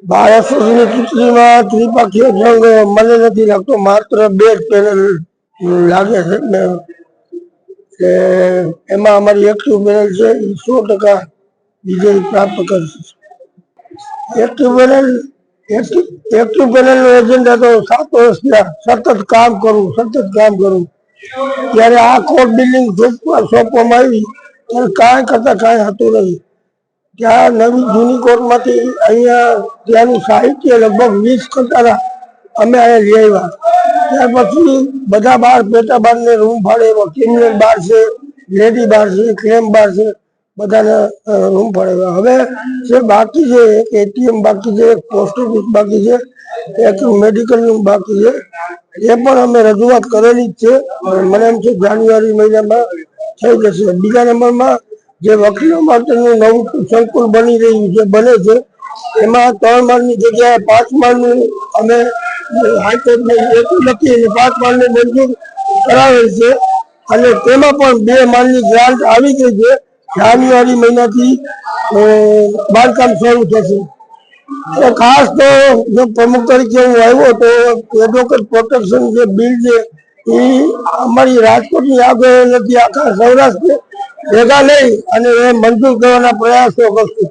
બાળકોની ચૂંટણીમાં ત્રિપક્ષીય જંગ મને નથી લાગતો, માત્ર 2 જ પેનલ લાગે છે એટલે એમાં અમારી એક્ટિવ પેનલ છે એ 100% વિજય પ્રાપ્ત કરશે. એક્ટિવ પેનલ નો એજન્ડા તો 7 વર્ષ સતત કામ કરવું. ત્યારે આ કોર્ટ બિલ્ડિંગ સોંપવામાં આવી ત્યારે કાંઈ કરતા કાંઈ હતું નહીં. ત્યાં નવી જૂની કોર્ટમાંથી અહીંયા ત્યાંનું સાહિત્ય લગભગ 20 કંટાળા અમે અહીંયા લઈ આવ્યા. ત્યાર પછી બધા બાર પેટા બારને રૂમ ભાડે ક્રિમિનલ બાર છે, લેડી બાર છે, ક્લેમ બાર છે, બધાને રૂમ ભાડે. હવે જે બાકી છે એટીએમ બાકી છે, પોસ્ટ ઓફિસ બાકી છે, એક મેડિકલનું બાકી છે. એ પણ અમે રજૂઆત કરેલી જ છે. મને એમ છે જાન્યુઆરી મહિનામાં થઈ જશે. બીજા નંબરમાં જે વકીલો માટેનું નવું સંકુલ બની રહ્યું છે બને છે એમાં 3 માળની જગ્યાએ 5 માળનું અમે હાઈકોર્ટને લખી અને 5 માળનું મંજૂર કરાવેલ છે અને તેમાં પણ 2 માળની ગ્રાન્ટ આવી ગઈ છે. જાન્યુઆરી મહિનાથી બાંધકામ શરૂ થશે. ખાસ તો જો પ્રમુખ તરીકે હું આવ્યો તો એડવોકેટ પ્રોટેક્શન જે બિલ છે એ અમારી રાજકોટની આગળ નથી, આખા સૌરાષ્ટ્ર ભેગા લઈ અને એ મંજૂર કરવાના પ્રયાસો કરશું.